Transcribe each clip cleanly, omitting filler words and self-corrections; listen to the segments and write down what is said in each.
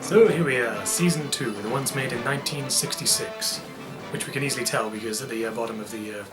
So here we are, Season 2, the ones made in 1966, which we can easily tell because at the bottom of the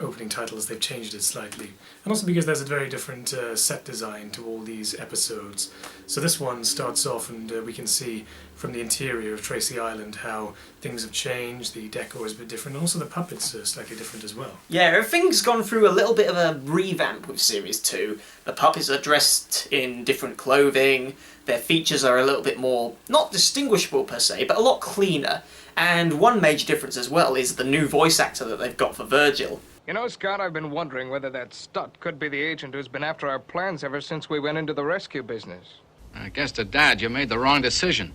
opening titles they've changed it slightly, and also because there's a very different set design to all these episodes. So this one starts off and we can see from the interior of Tracy Island how things have changed, the decor is a bit different, and also the puppets are slightly different as well. Yeah, everything's gone through a little bit of a revamp with Series 2. The puppets are dressed in different clothing, their features are a little bit more, not distinguishable per se, but a lot cleaner. And one major difference as well is the new voice actor that they've got for Virgil. You know, Scott, I've been wondering whether that Stott could be the agent who's been after our plans ever since we went into the rescue business. I guess to Dad, you made the wrong decision.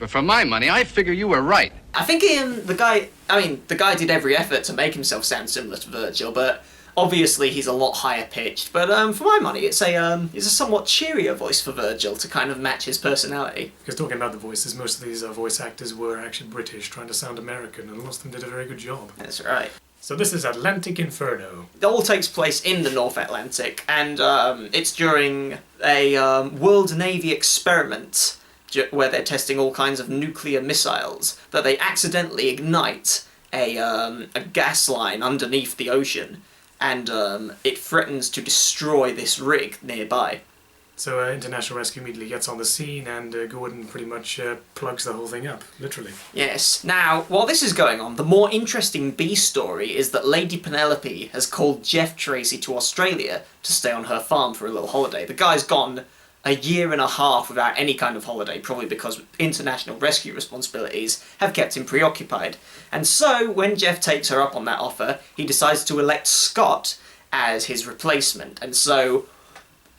But for my money, I figure you were right. I think the guy did every effort to make himself sound similar to Virgil, but obviously he's a lot higher pitched. But for my money, it's a somewhat cheerier voice for Virgil to kind of match his personality. Because talking about the voices, most of these voice actors were actually British, trying to sound American, and most of them did a very good job. That's right. So this is Atlantic Inferno. It all takes place in the North Atlantic, and it's during a World Navy experiment where they're testing all kinds of nuclear missiles, that they accidentally ignite a gas line underneath the ocean, and it threatens to destroy this rig nearby. So International Rescue immediately gets on the scene, and Gordon pretty much plugs the whole thing up, literally. Yes. Now, while this is going on, the more interesting B story is that Lady Penelope has called Jeff Tracy to Australia to stay on her farm for a little holiday. The guy's gone a year and a half without any kind of holiday, probably because international rescue responsibilities have kept him preoccupied. And so, when Jeff takes her up on that offer, he decides to elect Scott as his replacement. And so,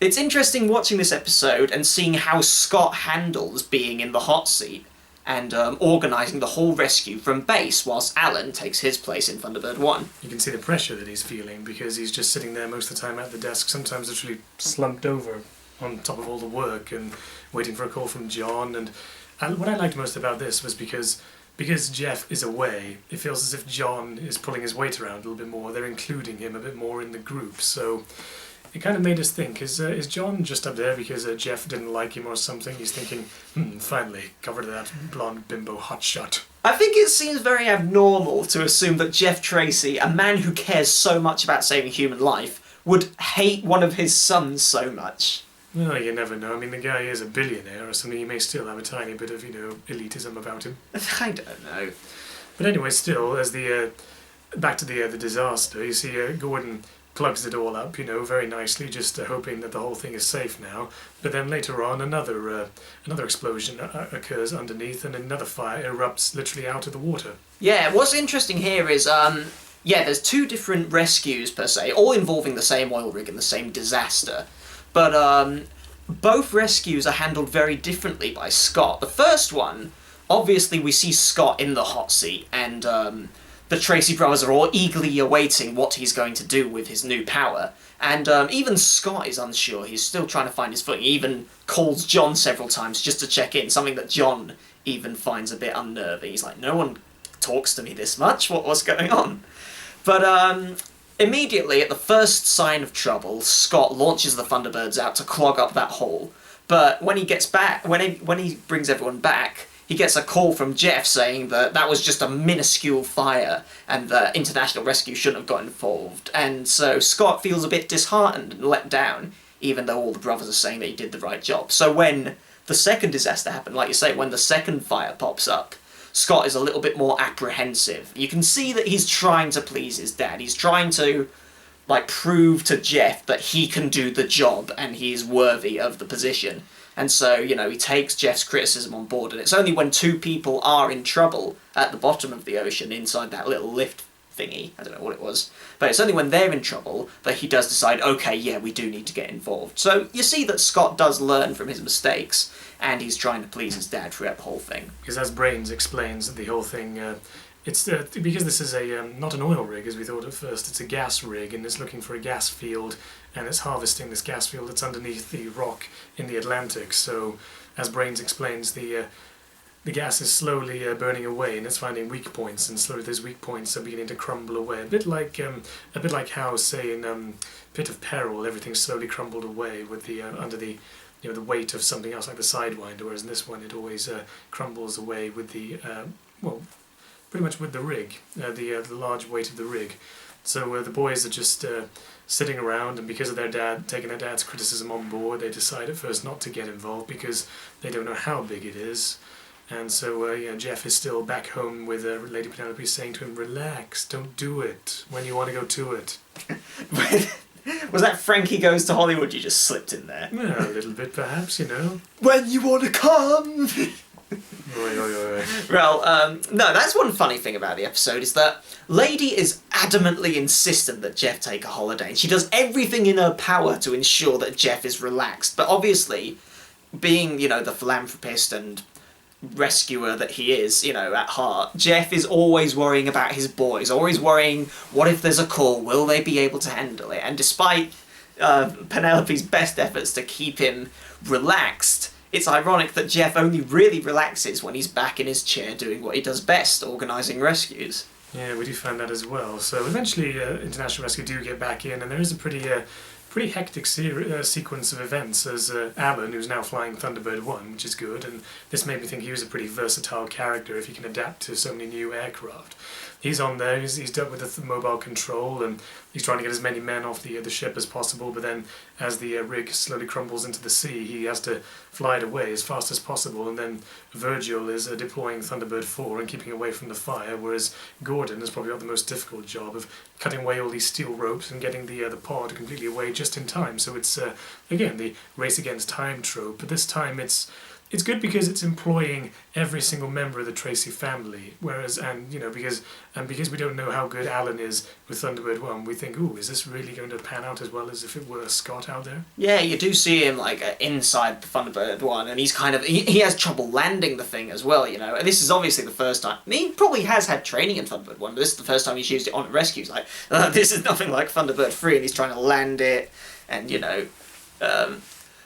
it's interesting watching this episode and seeing how Scott handles being in the hot seat and organising the whole rescue from base, whilst Alan takes his place in Thunderbird 1. You can see the pressure that he's feeling, because he's just sitting there most of the time at the desk, sometimes literally slumped over on top of all the work and waiting for a call from John. And what I liked most about this was because Jeff is away, it feels as if John is pulling his weight around a little bit more. They're including him a bit more in the group, so it kind of made us think, is John just up there because Jeff didn't like him or something? He's thinking, finally, covered that blonde bimbo hotshot. I think it seems very abnormal to assume that Jeff Tracy, a man who cares so much about saving human life, would hate one of his sons so much. Well, you never know. I mean, the guy is a billionaire or something. He may still have a tiny bit of, elitism about him. I don't know. But anyway, still, as back to the disaster, you see Gordon plugs it all up, very nicely, just hoping that the whole thing is safe now. But then later on, another explosion occurs underneath, and another fire erupts literally out of the water. Yeah, what's interesting here is, there's two different rescues, per se, all involving the same oil rig and the same disaster. But both rescues are handled very differently by Scott. The first one, obviously we see Scott in the hot seat, and the Tracy brothers are all eagerly awaiting what he's going to do with his new power. And even Scott is unsure. He's still trying to find his footing. He even calls John several times just to check in, something that John even finds a bit unnerving. He's like, no one talks to me this much. What's going on? But immediately, at the first sign of trouble, Scott launches the Thunderbirds out to clog up that hole. But when he gets back, when he brings everyone back, he gets a call from Jeff saying that was just a minuscule fire and that international rescue shouldn't have got involved. And so Scott feels a bit disheartened and let down, even though all the brothers are saying that he did the right job. So when the second disaster happened, like you say, when the second fire pops up, Scott is a little bit more apprehensive. You can see that he's trying to please his dad. He's trying to, prove to Jeff that he can do the job and he's worthy of the position. And so, he takes Jeff's criticism on board, and it's only when two people are in trouble at the bottom of the ocean inside that little lift thingy, I don't know what it was, but it's only when they're in trouble that he does decide, okay, yeah, we do need to get involved. So you see that Scott does learn from his mistakes, and he's trying to please his dad throughout the whole thing. Because as Brains explains, the whole thing, it's because this is not an oil rig as we thought at first, it's a gas rig, and it's looking for a gas field, and it's harvesting this gas field that's underneath the rock in the Atlantic. So, as Brains explains, the gas is slowly burning away, and it's finding weak points, and slowly those weak points are beginning to crumble away. A bit like how, say, in Pit of Peril, everything slowly crumbled away with under the the weight of something else like the Sidewinder, whereas in this one it always crumbles away with the pretty much with the rig, the large weight of the rig. So the boys are just sitting around, and because of their dad taking their dad's criticism on board, they decide at first not to get involved because they don't know how big it is. And so Jeff is still back home with Lady Penelope saying to him, "Relax, don't do it when you want to go to it." Was that Frankie Goes to Hollywood you just slipped in there? Yeah, a little bit perhaps, When you want to come! Oi, oi, oi. Well, no, that's one funny thing about the episode, is that Lady is adamantly insistent that Jeff take a holiday, and she does everything in her power to ensure that Jeff is relaxed. But obviously, being, the philanthropist and rescuer that he is, at heart, Jeff is always worrying about his boys, always worrying, what if there's a call, will they be able to handle it? And despite Penelope's best efforts to keep him relaxed, it's ironic that Jeff only really relaxes when he's back in his chair doing what he does best, organising rescues. Yeah, we do find that as well. So eventually International Rescue do get back in, and there is a pretty hectic sequence of events as Alan, who's now flying Thunderbird 1, which is good, and this made me think he was a pretty versatile character if he can adapt to so many new aircraft. He's on there, he's dealt with the mobile control, and he's trying to get as many men off the ship as possible, but then as the rig slowly crumbles into the sea, he has to fly it away as fast as possible, and then Virgil is deploying Thunderbird 4 and keeping away from the fire, whereas Gordon has probably got the most difficult job of cutting away all these steel ropes and getting the pod completely away just in time. So it's, again, the race against time trope, but this time it's good because it's employing every single member of the Tracy family, whereas, because we don't know how good Alan is with Thunderbird 1, we think, ooh, is this really going to pan out as well as if it were Scott out there? Yeah, you do see him, inside the Thunderbird 1, and he's he has trouble landing the thing as well, and this is obviously the first time. He probably has had training in Thunderbird 1, but this is the first time he's used it on a rescue. He's like, this is nothing like Thunderbird 3, and he's trying to land it, and,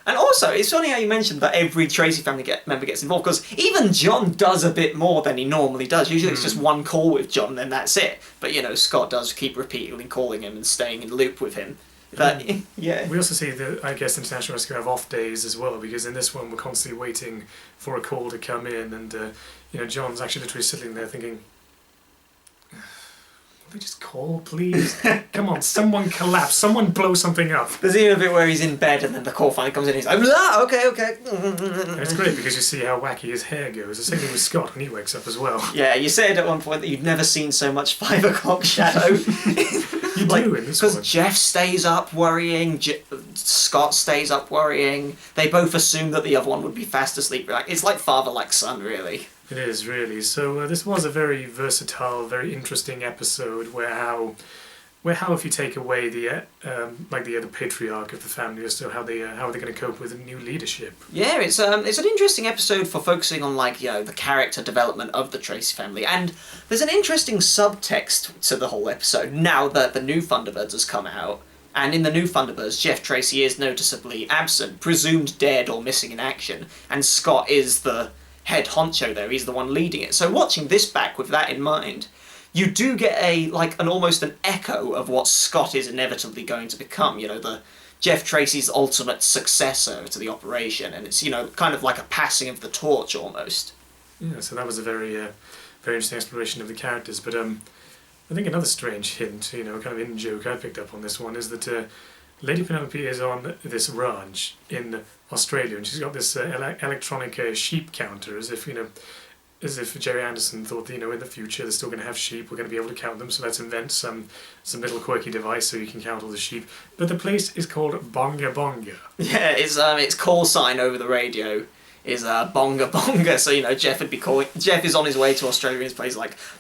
and also, it's funny how you mentioned that every Tracy family member gets involved, because even John does a bit more than he normally does. Usually it's just one call with John, then that's it. But, Scott does keep repeatedly calling him and staying in loop with him. But, yeah. We also see that, I guess, International Rescue have off days as well, because in this one we're constantly waiting for a call to come in, and, John's actually literally sitting there thinking, we just call, please? Come on, someone collapse, someone blow something up. There's even a bit where he's in bed and then the call finally comes in and he's like, okay. And it's great because you see how wacky his hair goes. The same thing with Scott when he wakes up as well. Yeah, you said at one point that you'd never seen so much 5 o'clock shadow. You do in this one. Because Jeff stays up worrying, Scott stays up worrying. They both assume that the other one would be fast asleep. It's like father like son, really. It is, really. So this was a very versatile, very interesting episode where how if you take away the the patriarch of the family as to how are they going to cope with new leadership. Yeah, it's an interesting episode for focusing on the character development of the Tracy family, and there's an interesting subtext to the whole episode now that the new Thunderbirds has come out. And in the new Thunderbirds, Jeff Tracy is noticeably absent, presumed dead or missing in action, and Scott is the head honcho there, he's the one leading it. So watching this back with that in mind, you do get almost an echo of what Scott is inevitably going to become, the Jeff Tracy's ultimate successor to the operation, and it's, kind of like a passing of the torch almost. Yeah, so that was a very interesting exploration of the characters, but I think another strange hint, kind of in-joke I picked up on this one, is that Lady Penelope is on this ranch in Australia, and she's got this electronic sheep counter, as if Jerry Anderson thought that, in the future they're still going to have sheep, we're going to be able to count them, so let's invent some little quirky device so you can count all the sheep. But the place is called Bonga Bonga. Yeah, its call sign over the radio is Bonga Bonga, so Jeff would be calling. Jeff is on his way to Australia in his place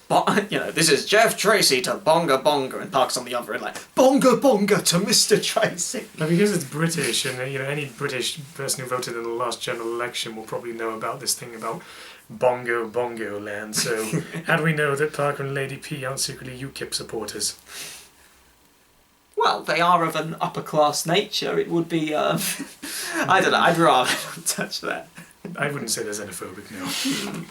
this is Jeff Tracy to Bonga Bonga, and Park's on the other end Bonga Bonga to Mr. Tracy. Now, because it's British, and any British person who voted in the last general election will probably know about this thing about Bongo Bongo land. So how do we know that Parker and Lady P aren't secretly UKIP supporters? Well, they are of an upper class nature. It would be I don't know, I'd rather not touch that. I wouldn't say there's xenophobic, no.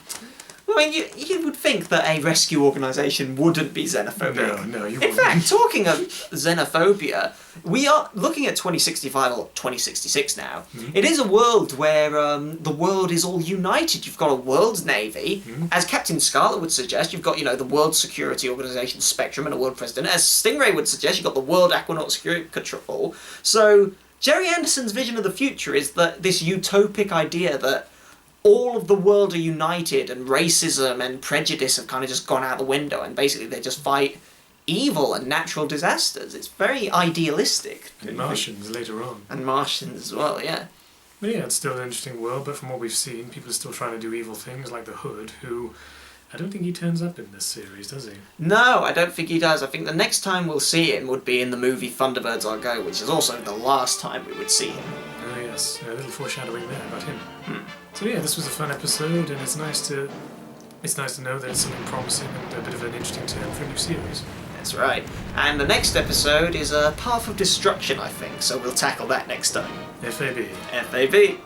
I mean, you would think that a rescue organisation wouldn't be xenophobic. No, you In wouldn't. fact, talking of xenophobia, we are looking at 2065 or 2066 now. Mm-hmm. It is a world where the world is all united. You've got a world navy. Mm-hmm. As Captain Scarlet would suggest, you've got, the World Security Organisation Spectrum and a world president. As Stingray would suggest, you've got the World Aquanaut Security Control. So Jerry Anderson's vision of the future is that this utopic idea that all of the world are united and racism and prejudice have kind of just gone out the window and basically they just fight evil and natural disasters. It's very idealistic. And Martians later on. And Martians as well, yeah. But yeah, it's still an interesting world, but from what we've seen, people are still trying to do evil things, like the Hood, who I don't think he turns up in this series, does he? No, I don't think he does. I think the next time we'll see him would be in the movie Thunderbirds I'll Go, which is also the last time we would see him. Oh yes, a little foreshadowing there about him. So yeah, this was a fun episode, and it's nice to know that it's something promising and a bit of an interesting turn for a new series. That's right. And the next episode is a Path of Destruction, I think, so we'll tackle that next time. FAB. FAB.